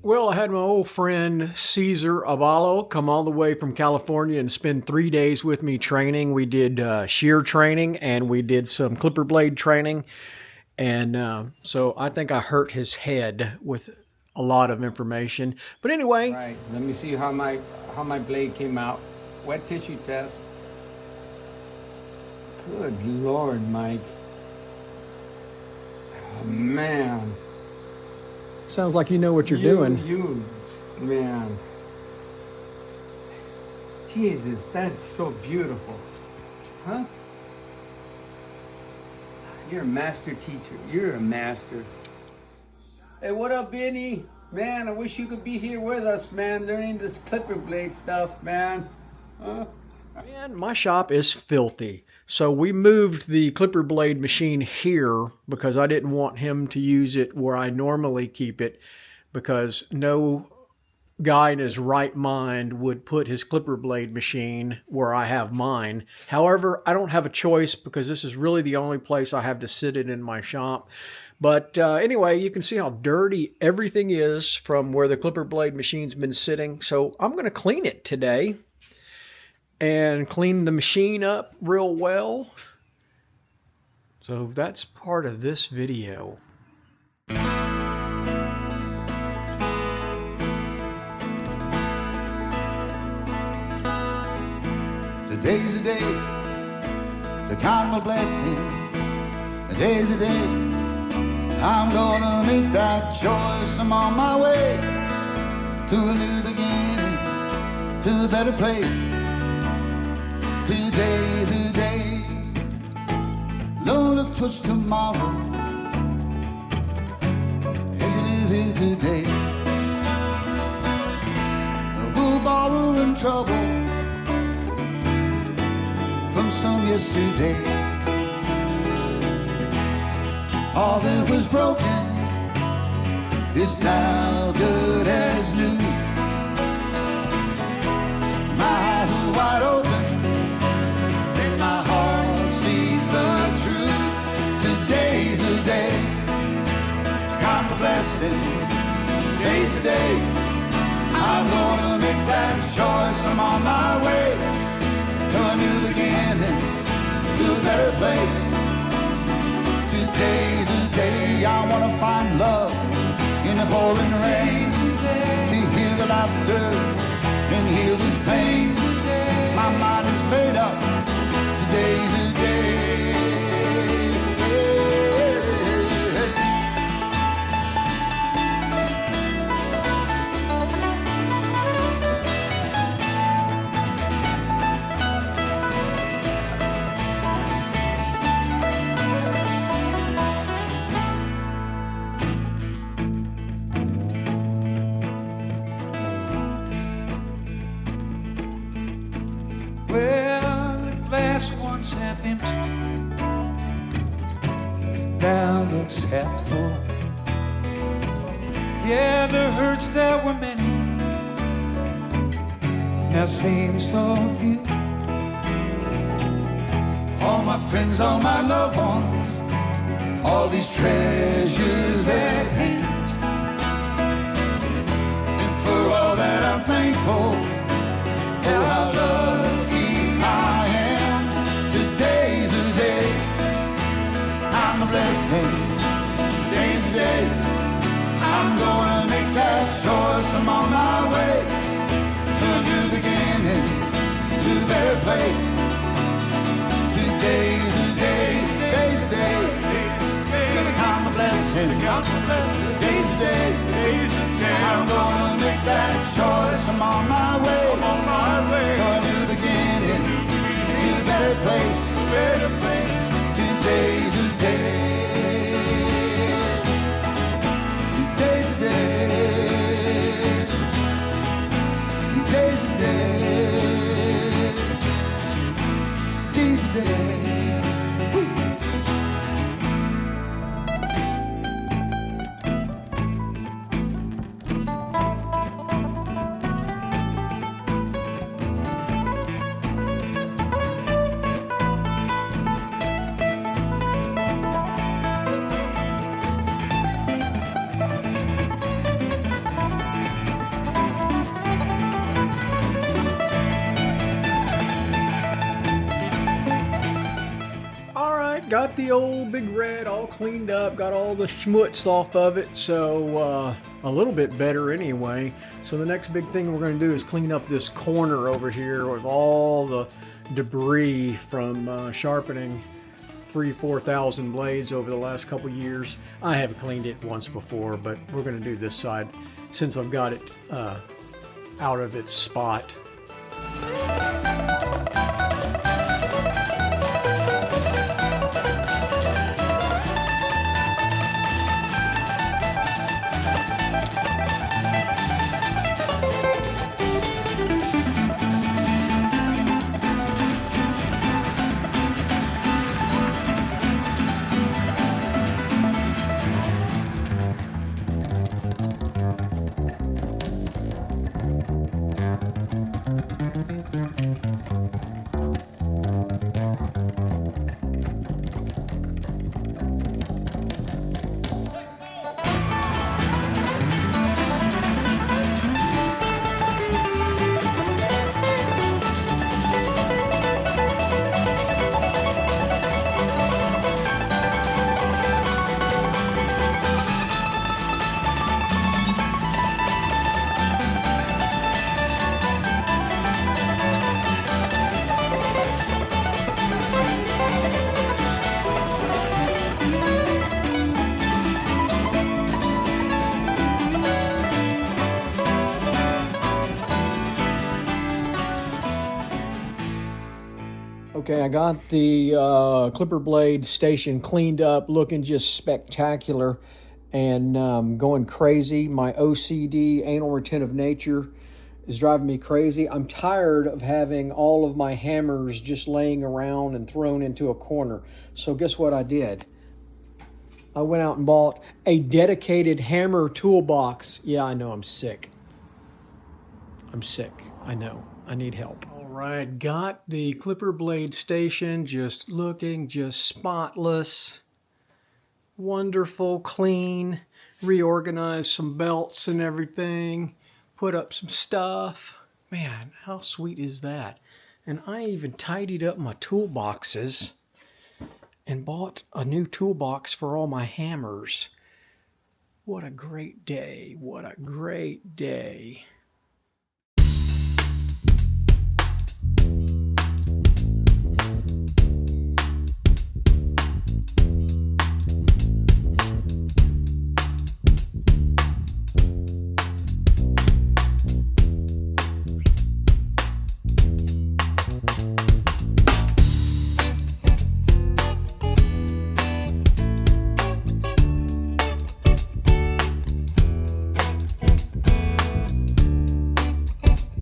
Well, I had my old friend Caesar Avallo come all the way from California and spend 3 days with me training. We did shear training and we did some clipper blade training. And so I think I hurt his head with a lot of information. But anyway. Right, let me see how my blade came out. Wet tissue test. Good Lord, Mike. Oh, man. Sounds like you know what you're doing. Man. Jesus, that's so beautiful. Huh? You're a master teacher. You're a master. Hey, what up, Benny? Man, I wish you could be here with us, man, learning this clipper blade stuff, man. Huh? Man, my shop is filthy. So we moved the clipper blade machine here because I didn't want him to use it where I normally keep it, because no guy in his right mind would put his clipper blade machine where I have mine. However, I don't have a choice because this is really the only place I have to sit it in my shop. But anyway, you can see how dirty everything is from where the clipper blade machine's been sitting. So I'm going to clean it today and clean the machine up real well. So that's part of this video. Today's the day to count my blessings. Today's the day I'm gonna make that choice. I'm on my way to a new beginning, to a better place. Today's the day. Don't look towards tomorrow as you live here today. We'll borrow in trouble from some yesterday. All that was broken is now good as new. My eyes are wide open and my heart sees the truth. Today's the day to count the blessings. Today's the day I'm gonna make that choice. I'm on my way to a new beginning, to a better place. Today's the day I wanna find love in the pouring rain, to hear the laughter and heal this pain. My mind is made up. Today's the day. Half empty, now looks half full. Yeah, the hurts that were many now seem so few. All my friends, all my loved ones, all these treasures at hand. And for all that I'm thankful, for how lucky I am. Today's the day I'm a blessing. Today's the day I'm gonna make that choice. I'm on my way to a new beginning, to a better place. Today's the day, today's the day, gonna count my blessing. Today's the day I'm gonna make that choice. I'm on my way to a new beginning, to a better place. Today's the day. Today's the day. Today's the day. Today's the day. got the old Big Red all cleaned up, got all the schmutz off of it, so a little bit better anyway. So the next big thing we're going to do is clean up this corner over here with all the debris from sharpening 3,000-4,000 blades over the last couple years. I have cleaned it once before, but we're going to do this side since I've got it out of its spot. Okay, I got the clipper blade station cleaned up, looking just spectacular and going crazy. My OCD, anal retentive nature, is driving me crazy. I'm tired of having all of my hammers just laying around and thrown into a corner. So guess what I did? I went out and bought a dedicated hammer toolbox. Yeah, I know I'm sick. I'm sick. I know. I need help. All right, got the clipper blade station just looking just spotless. Wonderful, clean. Reorganized some belts and everything. Put up some stuff. Man, how sweet is that? And I even tidied up my toolboxes and bought a new toolbox for all my hammers. What a great day. What a great day.